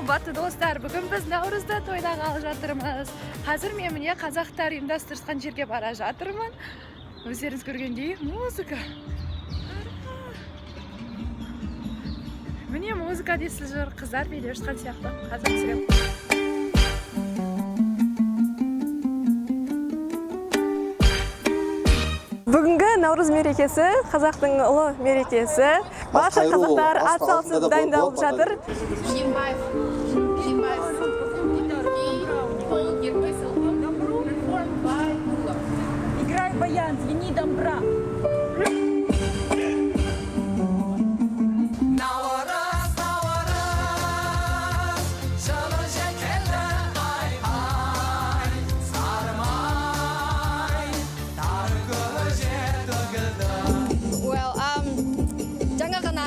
Қымбатты достар, бүгін біз Наурызда тойлағалы жатырмыз. Қазір мен міне қазақтар ұйымдастырған жерге бара жатырмын. Өздеріңіз көргендей музыка. Міне музыка дейсіз жүр, қыздар билеп жатқан сияқты. Қазір түсірем. Бүгінгі Наурыз мерекесі, қазақтың ұлы мерекесі. Барша қазақтар атсалысып дайындалып жатыр. Играй баян, звени домбра.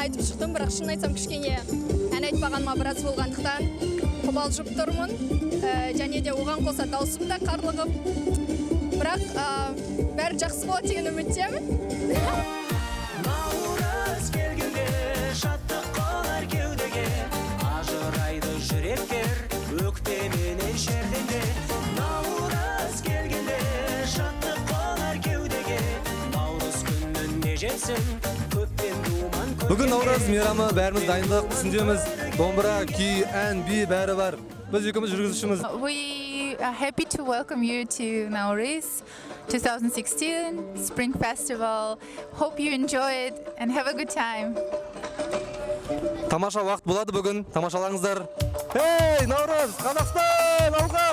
айтып шықтым, бірақ шын айтсам кішкене ән айтпағаныма біраз болғандықтан қобалжып тұрмын, және де оған қоса даусым да қарлығып, бірақ бәрі жақсы болады деген үміттемін. Наурыз келгенде шаттық қолар кеудеге, ажырайды жүректер өкпеменен шерленде. Наурыз келгенде шаттық қолар кеудеге, наурыз күніне жетсін. Бүгін Наурыз мейрамы, бәріміз дайындық түсіндеміз. Домбыра, күй, ән, би бәрі бар. Біз екеуміз жүргізушіміз. We are happy to welcome you to Nauruz 2016 Spring Festival. Hope you enjoy it and have a good time. Тамаша уақыт болады бүгін. Тамашалаңыздар. Hey, Наурыз, Қазақстан, алға!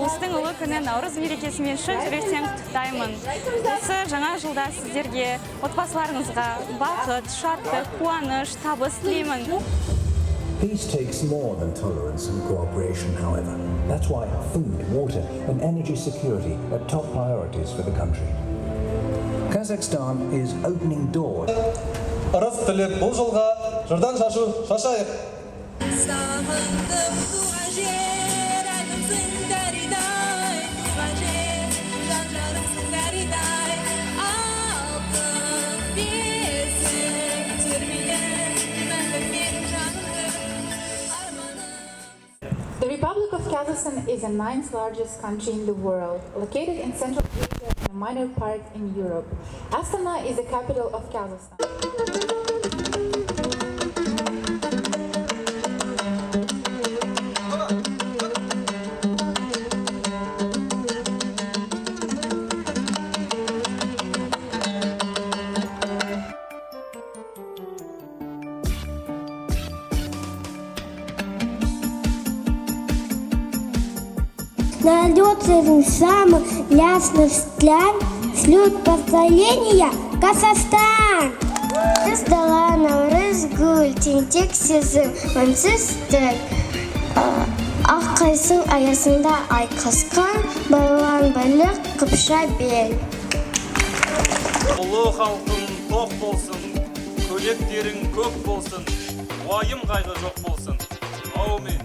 Ұлыстың ұлы күні Наурыз мерекесімен шын жүректен құттықтаймын. Осы жаңа жылда сіздерге, отбасыларыңызға бақыт, шаттық, қуаныш, табыс тілеймін. Peace takes more than tolerance and cooperation, however. That's why food, water and energy security are top priorities for the country. Kazakhstan is opening doors. Ырыс тілеп бұл жылға жырдан шашайық. The Republic of Kazakhstan is the 9th largest country in the world, located in Central Asia and a minor part in Europe. Astana is the capital of Kazakhstan. Налет самых ясных стлян, слют поздравления, Казахстан! Сдала Наурыз гүл, тентек сезім, мәмсіз тіл. Ақ қайсың аясында айқасқан, байлан бірлік қыпша бел. Ұлы халқың тоқ болсын, көйлектерің көк болсын, уайым қайғы жоқ болсын. Аумин.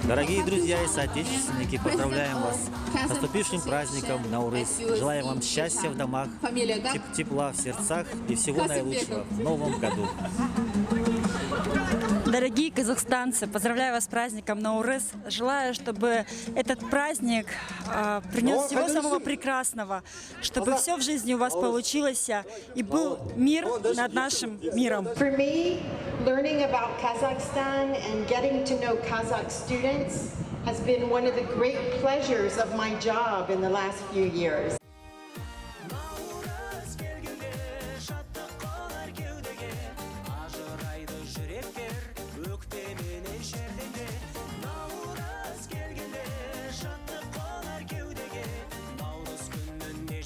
Дорогие друзья и соотечественники, поздравляем вас с наступившим праздником Наурыз. Желаем вам счастья в домах, тепла в сердцах и всего наилучшего в новом году. Дорогие казахстанцы, поздравляю вас с праздником Наурыз. Желаю, чтобы этот праздник принес всего самого прекрасного, чтобы все в жизни у вас получилось и был мир над нашим миром. For me, learning about Kazakhstan and getting to know Kazakh students has been one of the great pleasures of my job in the last few years.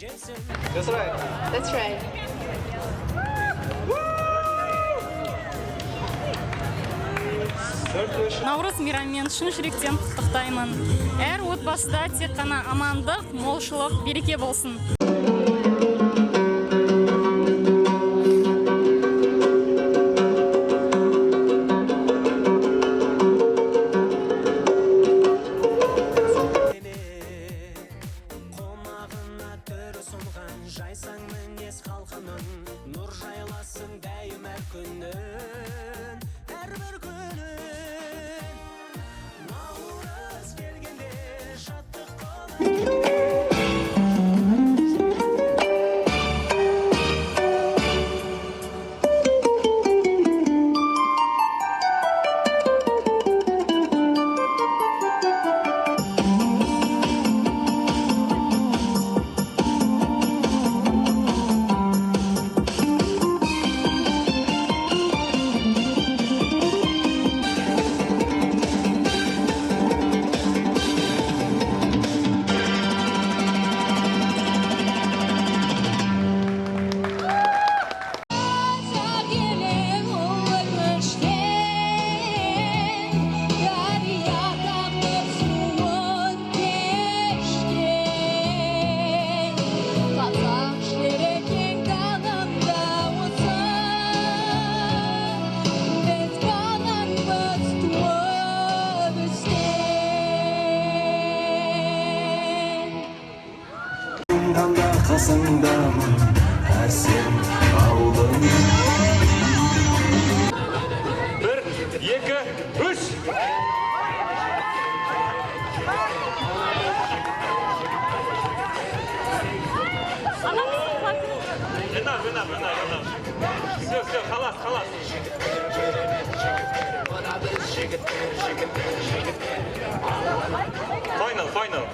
келсін. That's right. That's right. Наурыз мейрамымен шын жүректен құттықтаймын. Әр отбасыда тек қана амандық, молшылық, береке болсын. Қонағына түрі сұнған жайсаң мінез халқының, нұр жайласын дәйім әр күнін, әрбір күнін. Наурыз келгенде шаттық қолын. Қасыңдамын, әсем ауылым. 1, 2, 3. Вина. Все, халас. Final.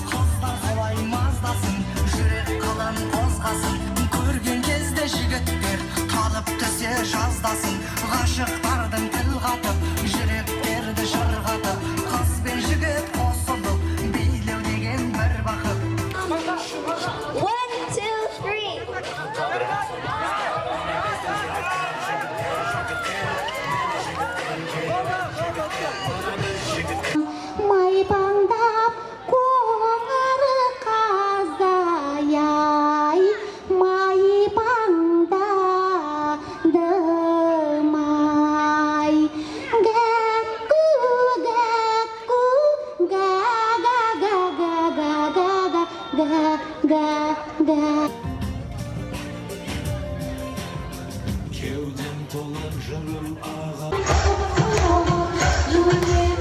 Қыздар қалай маздасын, жүрек қалан қозғасын, көрген кезде жігіттер қалып түсе жаздасын, ғашықтардың тіл қатып, жүректерді жырғатып, қыз бен жігіт қосылып, билеу деген бір бақыт. 1, 2, 3. Майпаңдап қоңыр қаздай, майпаңдадымай. Гәкку, га-га-га-га-га-га-га-га. Кеудем толып жырым аға. Жүрек